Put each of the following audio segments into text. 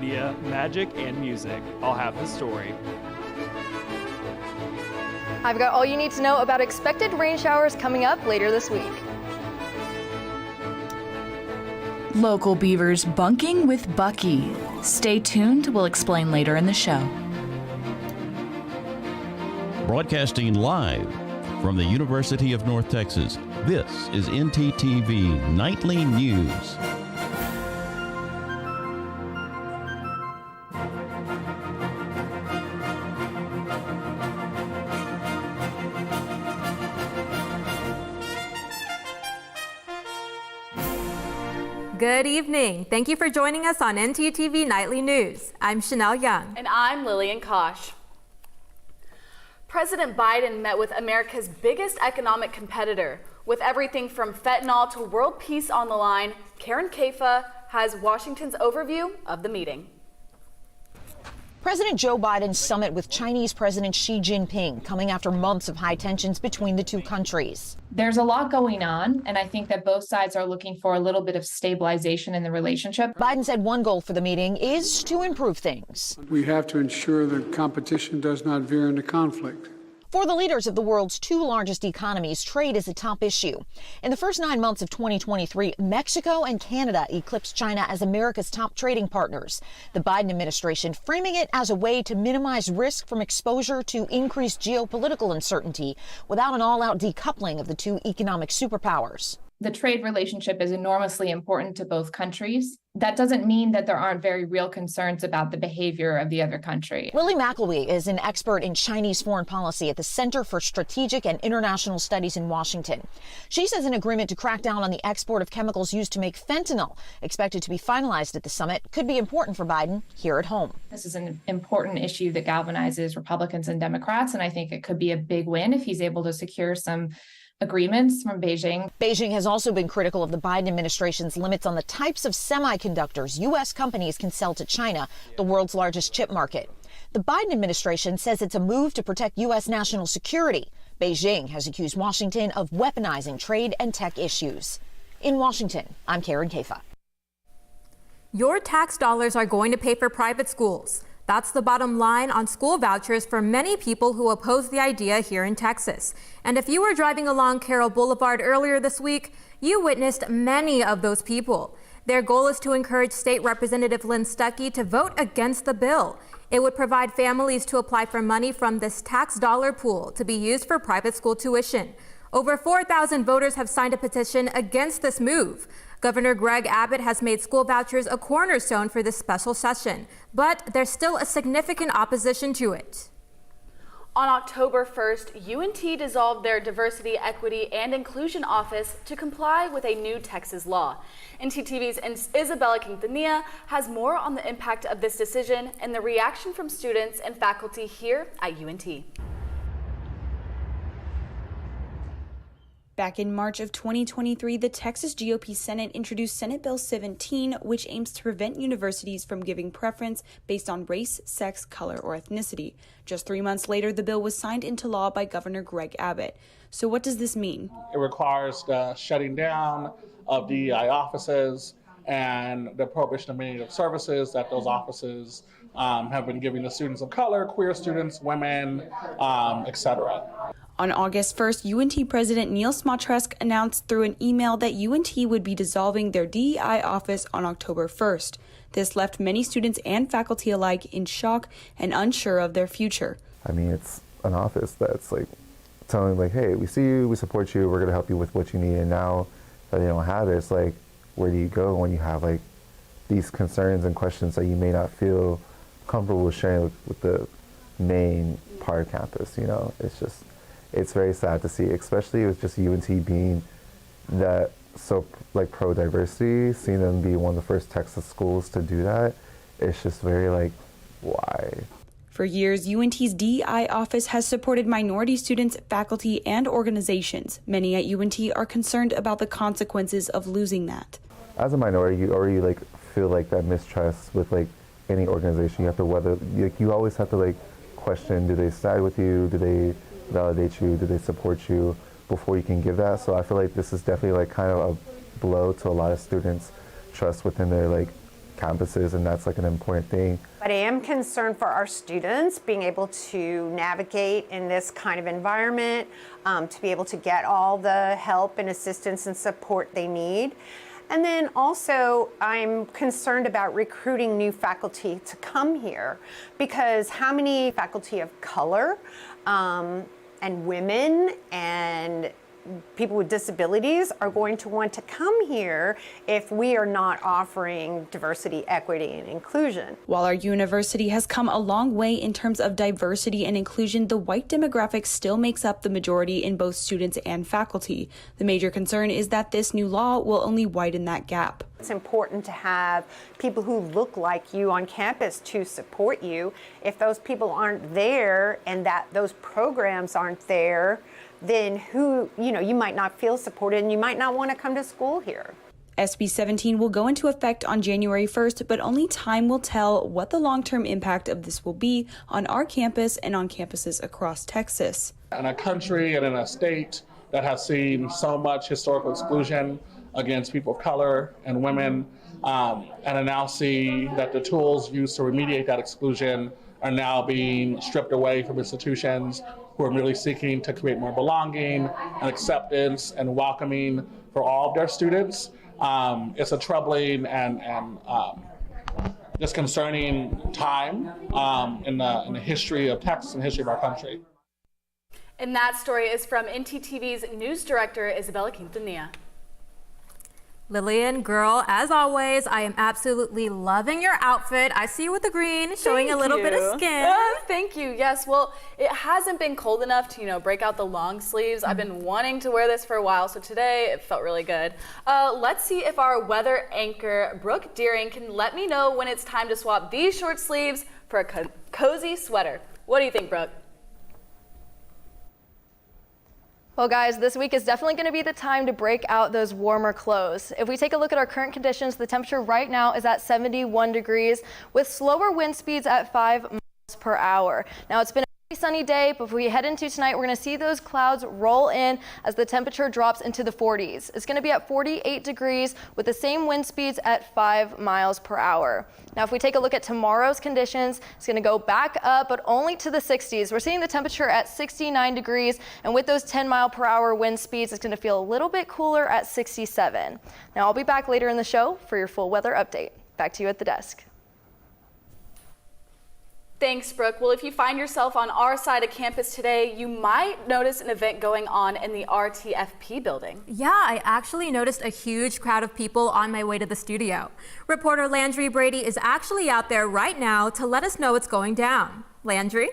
media, magic, and music. I'll have the story. I've got all you need to know about expected rain showers coming up later this week. Local Beavers bunking with Bucky. Stay tuned, we'll explain later in the show. Broadcasting live from the University of North Texas, this is ntTV Nightly News. Good evening. Thank you for joining us on ntTV Nightly News. I'm Chanel Young. And I'm Lillian Kosh. President Biden met with America's biggest economic competitor. With everything from fentanyl to world peace on the line, Karen Kaifa has Washington's overview of the meeting. President Joe Biden's summit with Chinese President Xi Jinping coming after months of high tensions between the two countries. There's a lot going on, and I think that both sides are looking for a little bit of stabilization in the relationship. Biden said one goal for the meeting is to improve things. We have to ensure that competition does not veer into conflict. For the leaders of the world's two largest economies, trade is a top issue. In the first 9 months of 2023, Mexico and Canada eclipsed China as America's top trading partners. The Biden administration framing it as a way to minimize risk from exposure to increased geopolitical uncertainty without an all-out decoupling of the two economic superpowers. The trade relationship is enormously important to both countries. That doesn't mean that there aren't very real concerns about the behavior of the other country. Lily McElwee is an expert in Chinese foreign policy at the Center for Strategic and International Studies in Washington. She says an agreement to crack down on the export of chemicals used to make fentanyl, expected to be finalized at the summit, could be important for Biden here at home. This is an important issue that galvanizes Republicans and Democrats, and I think it could be a big win if he's able to secure some agreements from Beijing. Beijing has also been critical of the Biden administration's limits on the types of semiconductors U.S. companies can sell to China, the world's largest chip market. The Biden administration says it's a move to protect U.S. national security. Beijing has accused Washington of weaponizing trade and tech issues. In Washington, I'm Karen Kaifa. Your tax dollars are going to pay for private schools. That's the bottom line on school vouchers for many people who oppose the idea here in Texas. And if you were driving along Carroll Boulevard earlier this week, you witnessed many of those people. Their goal is to encourage State Representative Lynn Stuckey to vote against the bill. It would provide families to apply for money from this tax dollar pool to be used for private school tuition. Over 4,000 voters have signed a petition against this move. Governor Greg Abbott has made school vouchers a cornerstone for this special session, but there's still a significant opposition to it. On October 1st, UNT dissolved their Diversity, Equity, and Inclusion Office to comply with a new Texas law. ntTV's Isabella Quintanilla has more on the impact of this decision and the reaction from students and faculty here at UNT. Back in March of 2023, the Texas GOP Senate introduced Senate Bill 17, which aims to prevent universities from giving preference based on race, sex, color, or ethnicity. Just 3 months later, the bill was signed into law by Governor Greg Abbott. So what does this mean? It requires the shutting down of DEI offices and the prohibition of many of the services that those offices have been giving to students of color, queer students, women, etc. On August 1st, UNT President Neil Smatresk announced through an email that UNT would be dissolving their DEI office on October 1st. This left many students and faculty alike in shock and unsure of their future. I mean, it's an office that's like telling like, hey, we see you, we support you, we're going to help you with what you need. And now that they don't have it, it's like, where do you go when you have like these concerns and questions that you may not feel comfortable sharing with the main part of campus? You know, it's very sad to see, especially with just UNT being that so like pro-diversity, seeing them be one of the first Texas schools to do that. It's just very like, why? For years, UNT's DEI office has supported minority students, faculty, and organizations. Many at UNT are concerned about the consequences of losing that. As a minority, you already like feel like that mistrust with like any organization. You have to you always have to like question, do they side with you? Do they validate you? Do they support you before you can give that? So I feel like this is definitely like kind of a blow to a lot of students' trust within their like campuses, and that's like an important thing. But I am concerned for our students being able to navigate in this kind of environment, to be able to get all the help and assistance and support they need. And then also, I'm concerned about recruiting new faculty to come here, because how many faculty of color and women and people with disabilities are going to want to come here if we are not offering diversity, equity, and inclusion. While our university has come a long way in terms of diversity and inclusion, the white demographic still makes up the majority in both students and faculty. The major concern is that this new law will only widen that gap. It's important to have people who look like you on campus to support you. If those people aren't there and that those programs aren't there, then you might not feel supported and you might not want to come to school here. SB 17 will go into effect on January 1st, but only time will tell what the long-term impact of this will be on our campus and on campuses across Texas. In a country and in a state that has seen so much historical exclusion against people of color and women, and I now see that the tools used to remediate that exclusion are now being stripped away from institutions who are really seeking to create more belonging and acceptance and welcoming for all of their students. It's a troubling and just concerning time in the history of Texas and history of our country. And that story is from ntTV's news director, Isabella Quintanilla. Lillian, girl, as always, I am absolutely loving your outfit. I see you with the green, showing a little bit of skin. Thank you. Yes, well, it hasn't been cold enough to, break out the long sleeves. I've been wanting to wear this for a while, so today it felt really good. Let's see if our weather anchor, Brooke Deering, can let me know when it's time to swap these short sleeves for a cozy sweater. What do you think, Brooke? Well, guys, this week is definitely going to be the time to break out those warmer clothes. If we take a look at our current conditions, the temperature right now is at 71 degrees with slower wind speeds at 5 miles per hour. Now, it's been a pretty sunny day, but if we head into tonight, we're going to see those clouds roll in as the temperature drops into the 40s. It's going to be at 48 degrees with the same wind speeds at 5 miles per hour. Now, if we take a look at tomorrow's conditions, it's going to go back up, but only to the 60s. We're seeing the temperature at 69 degrees, and with those 10-mile-per-hour wind speeds, it's going to feel a little bit cooler at 67. Now, I'll be back later in the show for your full weather update. Back to you at the desk. Thanks, Brooke. Well, if you find yourself on our side of campus today, you might notice an event going on in the RTFP building. Yeah, I actually noticed a huge crowd of people on my way to the studio. Reporter Landry Brady is actually out there right now to let us know what's going down. Landry?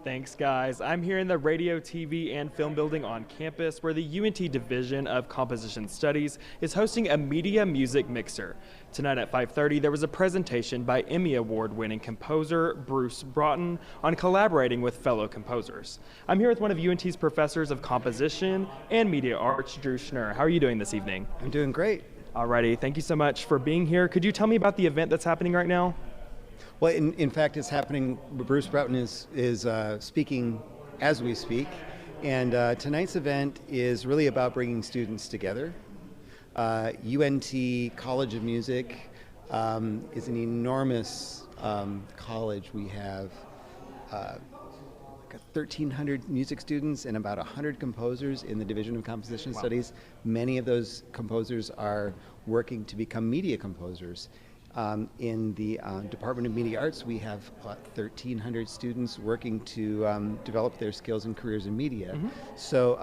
Thanks, guys. I'm here in the Radio, TV, and Film building on campus where the UNT Division of Composition Studies is hosting a media music mixer. Tonight at 5:30, there was a presentation by Emmy Award-winning composer Bruce Broughton on collaborating with fellow composers. I'm here with one of UNT's professors of composition and media arts, Drew Schnurr. How are you doing this evening? I'm doing great. Alrighty, thank you so much for being here. Could you tell me about the event that's happening right now? Well, in fact, it's happening. Bruce Broughton is speaking as we speak, and tonight's event is really about bringing students together. UNT College of Music is an enormous college. We have 1,300 music students and about 100 composers in the Division of Composition Studies. Many of those composers are working to become media composers. In the Department of Media Arts, we have 1,300 students working to develop their skills and careers in media. Mm-hmm. So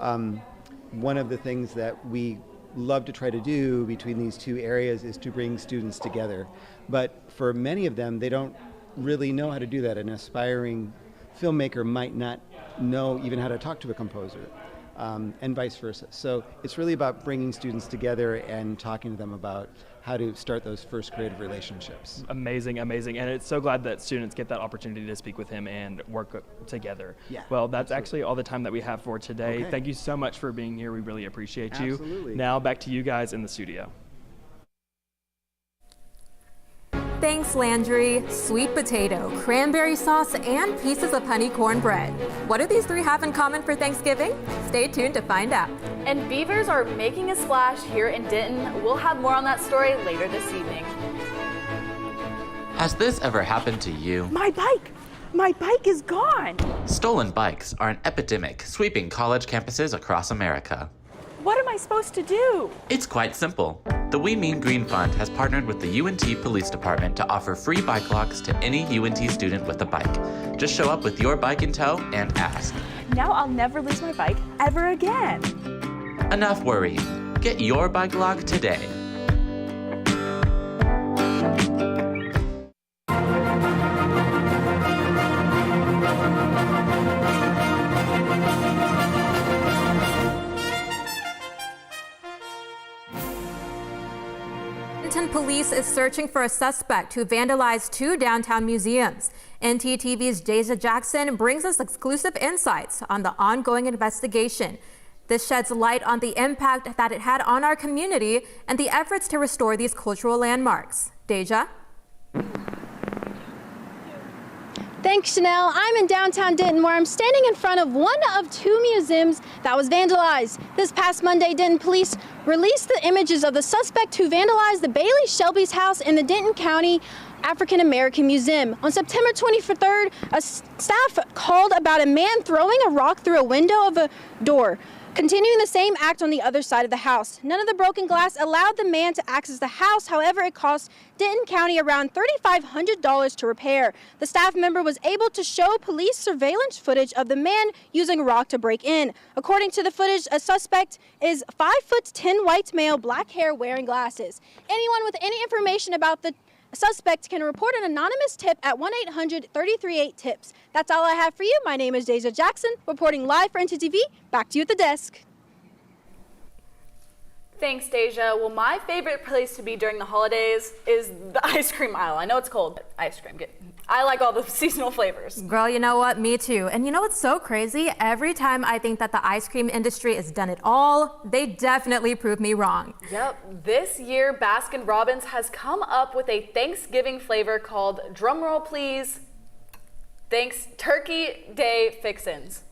one of the things that we love to try to do between these two areas is to bring students together. But for many of them, they don't really know how to do that. An aspiring filmmaker might not know even how to talk to a composer, and vice versa. So it's really about bringing students together and talking to them about how to start those first creative relationships. Amazing, amazing. And it's so glad that students get that opportunity to speak with him and work together. Yeah, well, that's absolutely. Actually all the time that we have for today. Okay. Thank you so much for being here. We really appreciate you. Absolutely. Now back to you guys in the studio. Thanks, Landry. Sweet potato, cranberry sauce, and pieces of honey cornbread. What do these three have in common for Thanksgiving? Stay tuned to find out. And beavers are making a splash here in Denton. We'll have more on that story later this evening. Has this ever happened to you? My bike! My bike is gone! Stolen bikes are an epidemic sweeping college campuses across America. What am I supposed to do? It's quite simple. The We Mean Green Fund has partnered with the UNT Police Department to offer free bike locks to any UNT student with a bike. Just show up with your bike in tow and ask. Now I'll never lose my bike ever again. Enough worrying. Get your bike lock today. Police is searching for a suspect who vandalized 2 downtown museums. ntTV's Deja Jackson brings us exclusive insights on the ongoing investigation. This sheds light on the impact that it had on our community and the efforts to restore these cultural landmarks. Deja? Thanks, Chanel. I'm in downtown Denton, where I'm standing in front of one of 2 museums that was vandalized. This past Monday, Denton police released the images of the suspect who vandalized the Bailey Shelby's house in the Denton County African American Museum. On September 23rd, a staff called about a man throwing a rock through a window of a door, continuing the same act on the other side of the house. None of the broken glass allowed the man to access the house. However, it cost Denton County around $3,500 to repair. The staff member was able to show police surveillance footage of the man using a rock to break in. According to the footage, a suspect is 5'10" white male, black hair, wearing glasses. Anyone with any information about the suspect can report an anonymous tip at 1-800-338-TIPS. That's all I have for you. My name is Deja Jackson, reporting live for ntTV. Back to you at the desk. Thanks, Deja. Well, my favorite place to be during the holidays is the ice cream aisle. I know it's cold, but ice cream. I like all the seasonal flavors. Girl, you know what? Me too. And you know what's so crazy? Every time I think that the ice cream industry has done it all, they definitely prove me wrong. Yep. This year, Baskin-Robbins has come up with a Thanksgiving flavor called, drumroll please, Turkey Day Fixins.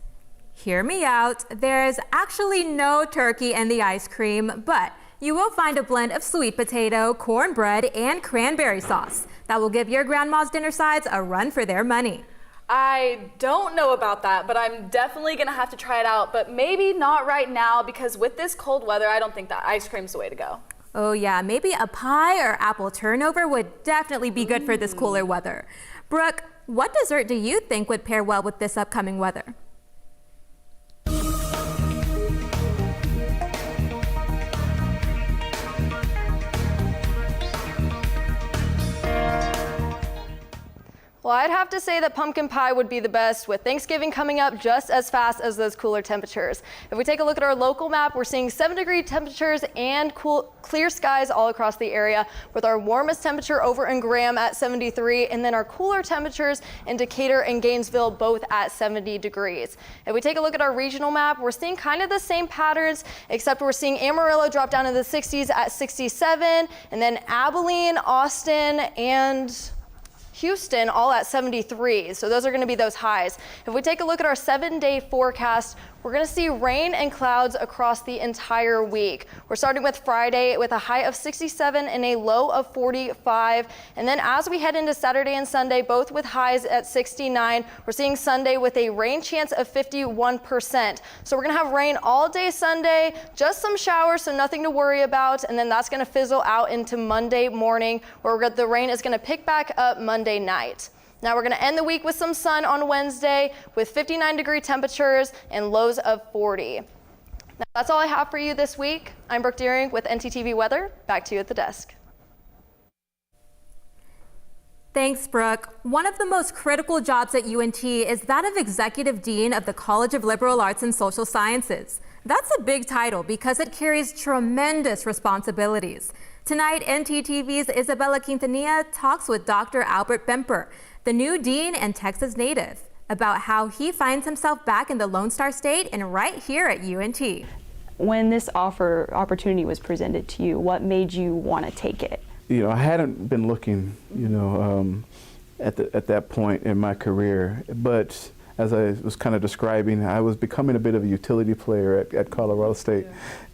Hear me out. There's actually no turkey in the ice cream, but you will find a blend of sweet potato, cornbread, and cranberry sauce that will give your grandma's dinner sides a run for their money. I don't know about that, but I'm definitely gonna have to try it out, but maybe not right now, because with this cold weather, I don't think that ice cream's the way to go. Oh yeah, maybe a pie or apple turnover would definitely be good for this cooler weather. Brooke, what dessert do you think would pair well with this upcoming weather? Well, I'd have to say that pumpkin pie would be the best, with Thanksgiving coming up just as fast as those cooler temperatures. If we take a look at our local map, we're seeing 7-degree temperatures and clear skies all across the area, with our warmest temperature over in Graham at 73, and then our cooler temperatures in Decatur and Gainesville both at 70 degrees. If we take a look at our regional map, we're seeing kind of the same patterns, except we're seeing Amarillo drop down into the 60s at 67, and then Abilene, Austin, and Houston all at 73, so those are going to be those highs. If we take a look at our 7-day forecast, we're going to see rain and clouds across the entire week. We're starting with Friday with a high of 67 and a low of 45. And then as we head into Saturday and Sunday, both with highs at 69, we're seeing Sunday with a rain chance of 51%. So we're going to have rain all day Sunday, just some showers, so nothing to worry about. And then that's going to fizzle out into Monday morning, where the rain is going to pick back up Monday night. Now we're going to end the week with some sun on Wednesday with 59-degree temperatures and lows of 40. Now, that's all I have for you this week. I'm Brooke Deering with ntTV Weather. Back to you at the desk. Thanks, Brooke. One of the most critical jobs at UNT is that of Executive Dean of the College of Liberal Arts and Social Sciences. That's a big title because it carries tremendous responsibilities. Tonight, ntTV's Isabella Quintanilla talks with Dr. Albert Bemper, the new dean and Texas native, about how he finds himself back in the Lone Star State and right here at UNT. When this opportunity was presented to you, what made you want to take it? I hadn't been looking, at that point in my career, but as I was kind of describing, I was becoming a bit of a utility player at Colorado State,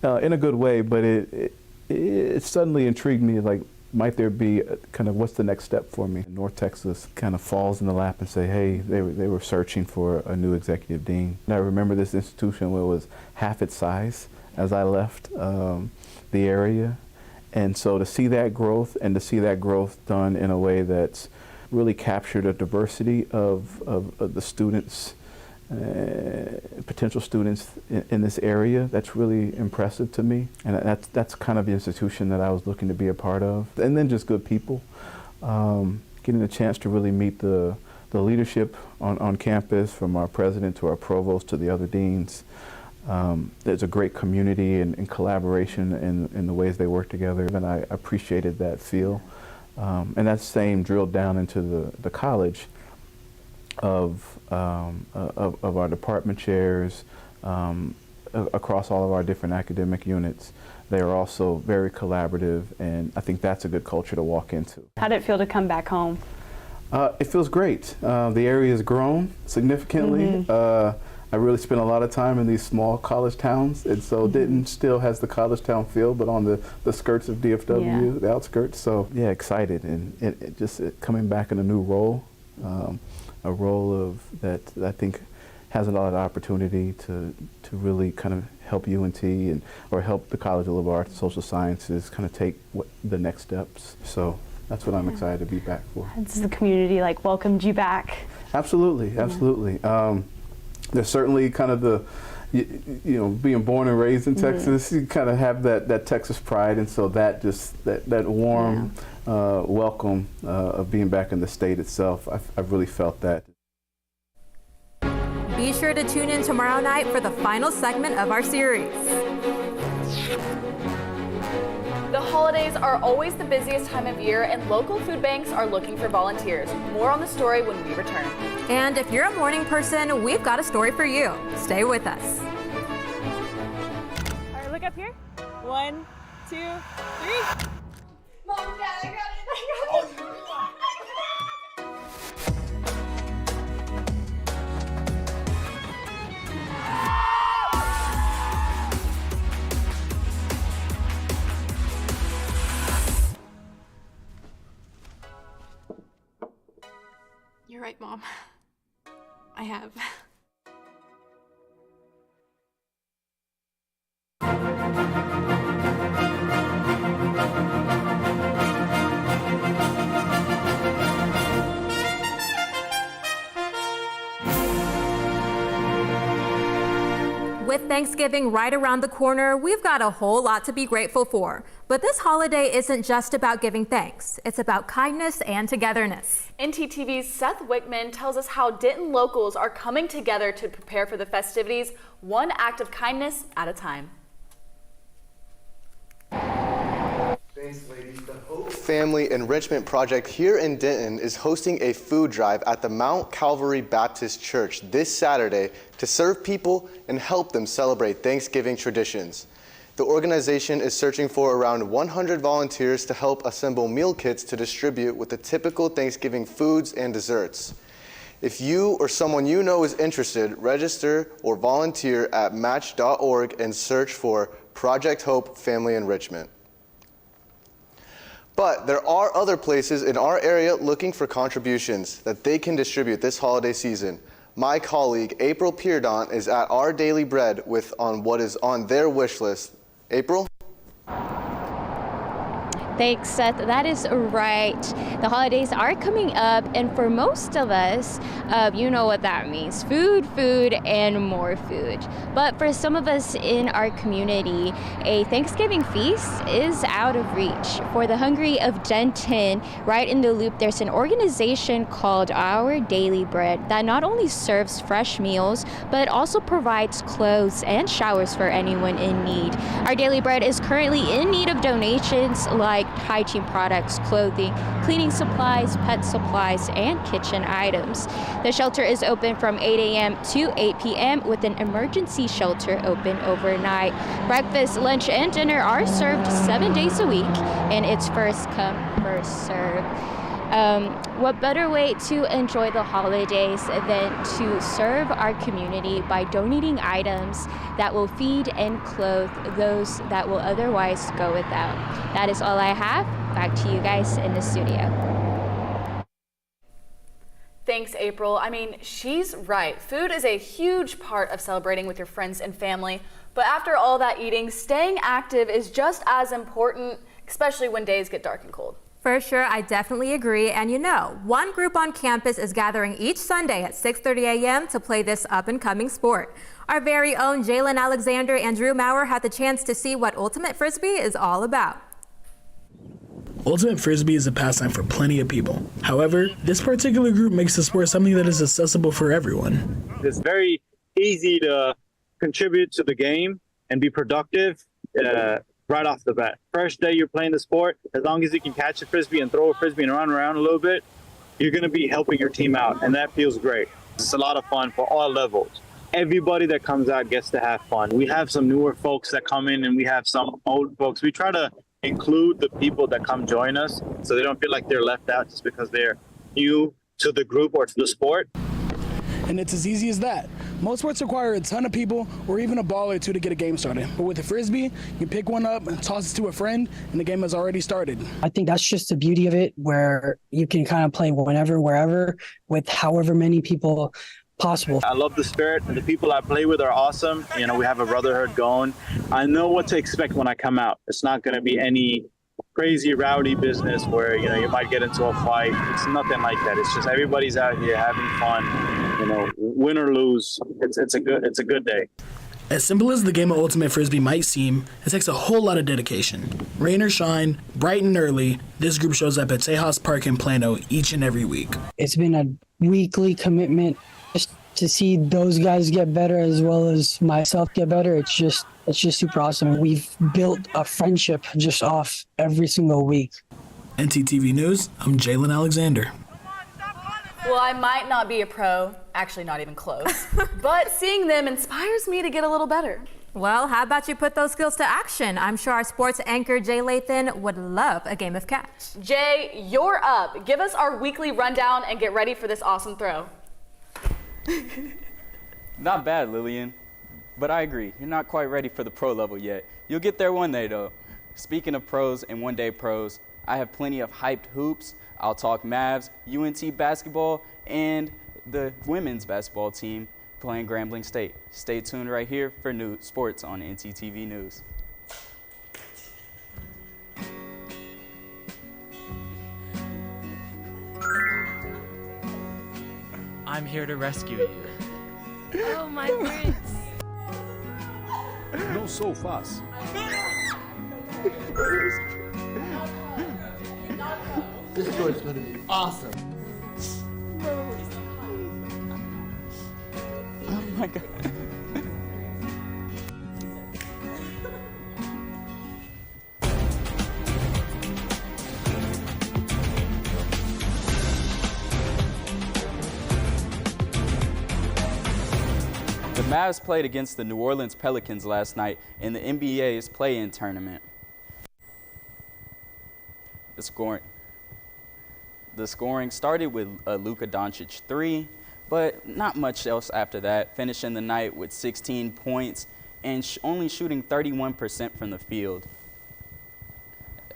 in a good way, but it suddenly intrigued me, like, might there be kind of what's the next step for me? North Texas kind of falls in the lap and say, hey, they were searching for a new executive dean. And I remember this institution where it was half its size as I left the area. And so to see that growth and to see that growth done in a way that's really captured a diversity of the students, potential students in this area, that's really impressive to me. And that's kind of the institution that I was looking to be a part of. And then just good people. Getting a chance to really meet the leadership on campus, from our president to our provost to the other deans. There's a great community and collaboration in the ways they work together, and I appreciated that feel. And that same drilled down into the college of our department chairs, across all of our different academic units. They are also very collaborative, and I think that's a good culture to walk into. How did it feel to come back home? It feels great. The area has grown significantly. I really spent a lot of time in these small college towns, and so Denton still has the college town feel, but on the skirts of DFW, the outskirts. So yeah, excited, and it just coming back in a new role, a role that I think has a lot of opportunity to really kind of help UNT or help the College of Liberal Arts and Social Sciences kind of take the next steps. So that's what I'm excited to be back for. Has the community welcomed you back? Absolutely, absolutely. There's certainly kind of being born and raised in Texas, you kind of have that Texas pride, and so that warm welcome of being back in the state itself, I've really felt that. Be sure to tune in tomorrow night for the final segment of our series. The holidays are always the busiest time of year, and local food banks are looking for volunteers. More on the story when we return. And if you're a morning person, we've got a story for you. Stay with us. All right, look up here. 1, 2, 3. Mom, Dad, I got it. You're right, Mom. I have. With Thanksgiving right around the corner, we've got a whole lot to be grateful for. But this holiday isn't just about giving thanks. It's about kindness and togetherness. ntTV's Seth Wickman tells us how Denton locals are coming together to prepare for the festivities, one act of kindness at a time. Thanks, ladies. The Hope Family Enrichment Project here in Denton is hosting a food drive at the Mount Calvary Baptist Church this Saturday to serve people and help them celebrate Thanksgiving traditions. The organization is searching for around 100 volunteers to help assemble meal kits to distribute with the typical Thanksgiving foods and desserts. If you or someone you know is interested, register or volunteer at match.org and search for Project Hope Family Enrichment. But there are other places in our area looking for contributions that they can distribute this holiday season. My colleague, April Peardon, is at Our Daily Bread on what is on their wish list. April? Thanks, Seth. That is right. The holidays are coming up, and for most of us, you know what that means. Food, and more food. But for some of us in our community, a Thanksgiving feast is out of reach. For the hungry of Denton, right in the loop, there's an organization called Our Daily Bread that not only serves fresh meals, but also provides clothes and showers for anyone in need. Our Daily Bread is currently in need of donations like hygiene products, clothing, cleaning supplies, pet supplies, and kitchen items. The shelter is open from 8 a.m. to 8 p.m. with an emergency shelter open overnight. Breakfast, lunch, and dinner are served 7 days a week, and it's first come, first serve. What better way to enjoy the holidays than to serve our community by donating items that will feed and clothe those that will otherwise go without. That is all I have. Back to you guys in the studio. Thanks, April. I mean, she's right. Food is a huge part of celebrating with your friends and family. But after all that eating, staying active is just as important, especially when days get dark and cold. For sure, I definitely agree. And you know, one group on campus is gathering each Sunday at 6:30 a.m. to play this up-and-coming sport. Our very own Jalen Alexander and Drew Maurer had the chance to see what Ultimate Frisbee is all about. Ultimate Frisbee is a pastime for plenty of people. However, this particular group makes the sport something that is accessible for everyone. It's very easy to contribute to the game and be productive right off the bat. First day you're playing the sport, as long as you can catch a Frisbee and throw a Frisbee and run around a little bit, you're going to be helping your team out, and that feels great. It's a lot of fun for all levels. Everybody that comes out gets to have fun. We have some newer folks that come in, and we have some old folks. We try to include the people that come join us so they don't feel like they're left out just because they're new to the group or to the sport. And it's as easy as that. Most sports require a ton of people or even a ball or two to get a game started. But with a Frisbee, you pick one up and toss it to a friend, and the game has already started. I think that's just the beauty of it, where you can kind of play whenever, wherever, with however many people possible. I love the spirit, and the people I play with are awesome. You know, we have a brotherhood going. I know what to expect when I come out. It's not going to be any crazy rowdy business where, you know, you might get into a fight. It's nothing like that. It's just everybody's out here having fun. You know, win or lose, it's a good day. As simple as the game of Ultimate Frisbee might seem, it takes a whole lot of dedication. Rain or shine, bright and early, this group shows up at Tejas Park in Plano each and every week. It's been a weekly commitment just to see those guys get better as well as myself get better. It's just super awesome. We've built a friendship just off every single week. ntTV News, I'm Jalen Alexander. Well, I might not be a pro, actually not even close, but seeing them inspires me to get a little better. Well, how about you put those skills to action? I'm sure our sports anchor, Jay Lathan, would love a game of catch. Jay, you're up. Give us our weekly rundown and get ready for this awesome throw. Not bad, Lillian. But I agree, you're not quite ready for the pro level yet. You'll get there one day, though. Speaking of pros and one-day pros, I have plenty of hyped hoops. I'll talk Mavs, UNT basketball, and the women's basketball team playing Grambling State. Stay tuned right here for new sports on ntTV News. I'm here to rescue you. Oh, my prince. No so fast. This tour is going to be awesome. Oh my God. The Mavs played against the New Orleans Pelicans last night in the NBA's play-in tournament. The scoring started with a Luka Doncic 3, but not much else after that, finishing the night with 16 points and only shooting 31% from the field.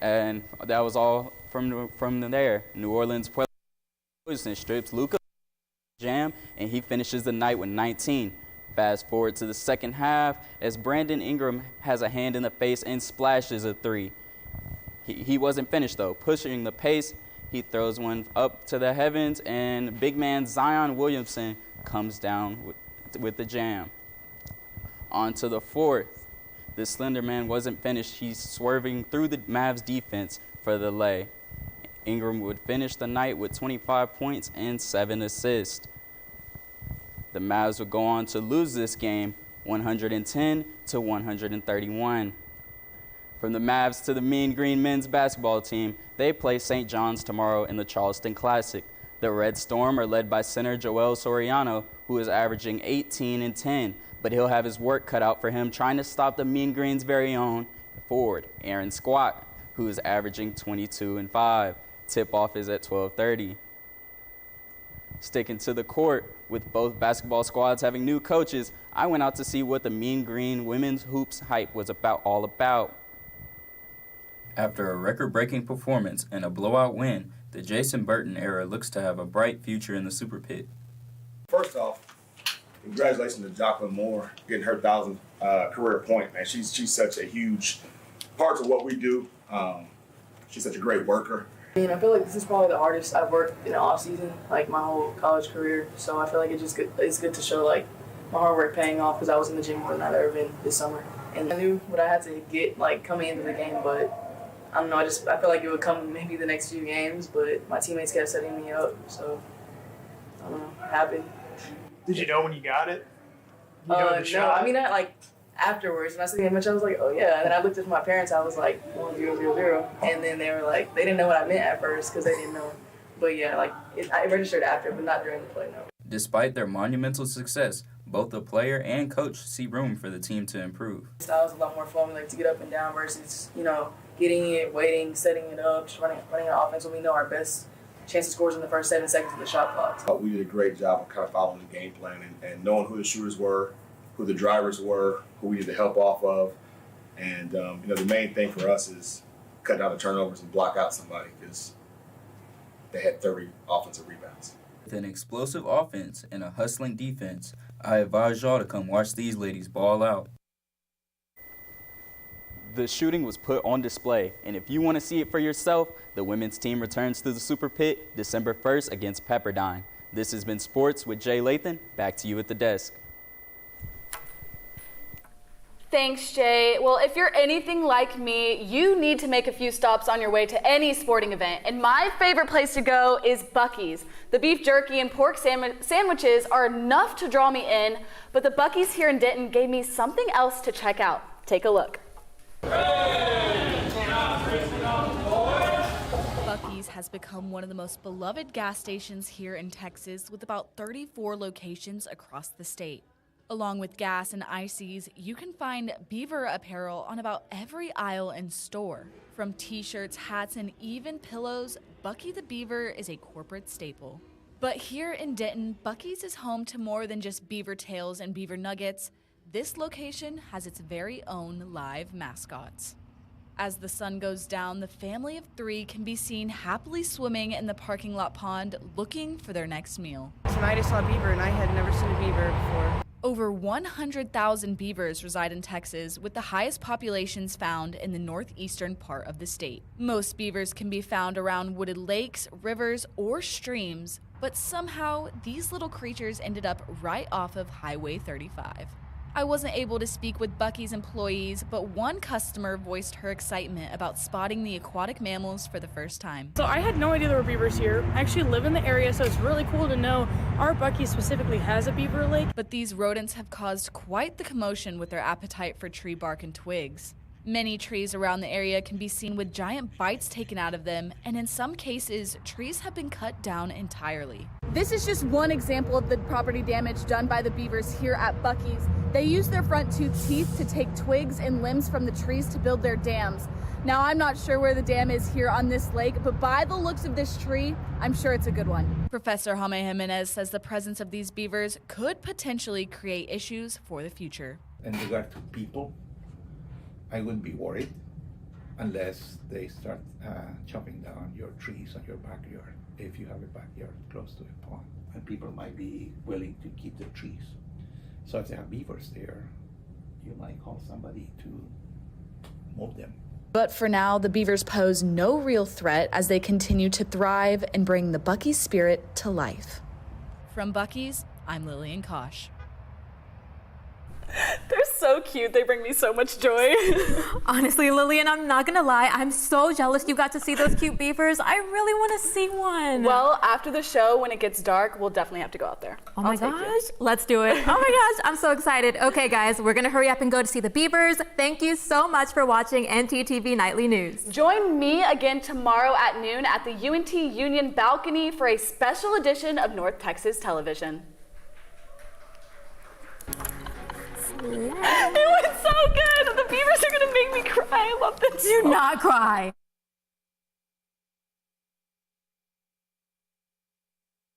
And that was all from there. New Orleans Pelicans strips Luka jam, and he finishes the night with 19. Fast forward to the second half as Brandon Ingram has a hand in the face and splashes a 3. He wasn't finished though, pushing the pace. He throws one up to the heavens, and big man Zion Williamson comes down with the jam. On to the fourth. The slender man wasn't finished. He's swerving through the Mavs defense for the lay. Ingram would finish the night with 25 points and 7 assists. The Mavs would go on to lose this game 110 to 131. From the Mavs to the Mean Green men's basketball team, they play St. John's tomorrow in the Charleston Classic. The Red Storm are led by center Joel Soriano, who is averaging 18 and 10, but he'll have his work cut out for him trying to stop the Mean Green's very own forward, Aaron Squat, who is averaging 22 and 5. Tip-off is at 12:30. Sticking to the court, with both basketball squads having new coaches, I went out to see what the Mean Green women's hoops hype was all about. After a record-breaking performance and a blowout win, the Jason Burton era looks to have a bright future in the Super Pit. First off, congratulations to Jacqueline Moore getting her 1,000th career point. Man, she's such a huge part of what we do. She's such a great worker. I mean, I feel like this is probably the hardest I've worked in the off season, like my whole college career. So I feel like it's good to show like my hard work paying off because I was in the gym more than I've ever been this summer, and I knew what I had to get like coming into the game, but I don't know. I feel like it would come maybe the next few games, but my teammates kept setting me up, so I don't know. Happy. Did you know when you got it? No, I mean, afterwards, when I saw the image, I was like, oh yeah. And then I looked at my parents, I was like 1000, and then they were like, they didn't know what I meant at first because they didn't know. But yeah, like I registered after, but not during the play. No. Despite their monumental success, both the player and coach see room for the team to improve. Style is a lot more fun, like to get up and down versus getting it, waiting, setting it up, just running an offense when we know our best chance to score is in the first 7 seconds of the shot clock. We did a great job of kind of following the game plan and knowing who the shooters were, who the drivers were, who we need to help off of. And, the main thing for us is cut down the turnovers and block out somebody because they had 30 offensive rebounds. With an explosive offense and a hustling defense, I advise y'all to come watch these ladies ball out. The shooting was put on display, and if you want to see it for yourself, the women's team returns to the Super Pit December 1st against Pepperdine. This has been Sports with Jay Lathan. Back to you at the desk. Thanks, Jay. Well, if you're anything like me, you need to make a few stops on your way to any sporting event. And my favorite place to go is Bucees. The beef jerky and pork sandwiches are enough to draw me in, but the Bucees here in Denton gave me something else to check out. Take a look. Bucees has become one of the most beloved gas stations here in Texas, with about 34 locations across the state. Along with gas and ices, you can find beaver apparel on about every aisle and store. From t-shirts, hats, and even pillows, Bucky the Beaver is a corporate staple. But here in Denton, Bucees is home to more than just beaver tails and beaver nuggets. This location has its very own live mascots. As the sun goes down, the family of 3 can be seen happily swimming in the parking lot pond looking for their next meal. Tonight I saw a beaver and I had never seen a beaver before. Over 100,000 beavers reside in Texas, with the highest populations found in the northeastern part of the state. Most beavers can be found around wooded lakes, rivers, or streams, but somehow these little creatures ended up right off of Highway 35. I wasn't able to speak with Bucees employees, but one customer voiced her excitement about spotting the aquatic mammals for the first time. So I had no idea there were beavers here. I actually live in the area, so it's really cool to know our Bucees specifically has a beaver lake. But these rodents have caused quite the commotion with their appetite for tree bark and twigs. Many trees around the area can be seen with giant bites taken out of them, and in some cases, trees have been cut down entirely. This is just one example of the property damage done by the beavers here at Bucees. They use their front 2 teeth to take twigs and limbs from the trees to build their dams. Now, I'm not sure where the dam is here on this lake, but by the looks of this tree, I'm sure it's a good one. Professor Jaime Jimenez says the presence of these beavers could potentially create issues for the future. In regard to people, I wouldn't be worried unless they start chopping down your trees on your backyard, if you have a backyard close to a pond. And people might be willing to keep their trees. So if they have beavers there, you might call somebody to move them. But for now, the beavers pose no real threat as they continue to thrive and bring the Bucees spirit to life. From Bucees, I'm Lillian Kosh. They're so cute. They bring me so much joy. Honestly, Lillian, I'm not gonna lie. I'm so jealous you got to see those cute beavers. I really want to see one. Well, after the show, when it gets dark, we'll definitely have to go out there. Oh my gosh, let's do it. Oh my gosh, I'm so excited. Okay, guys, we're gonna hurry up and go to see the beavers. Thank you so much for watching ntTV Nightly News. Join me again tomorrow at noon at the UNT Union balcony for a special edition of North Texas Television. It went so good. The beavers are gonna make me cry. I love this. Do not cry.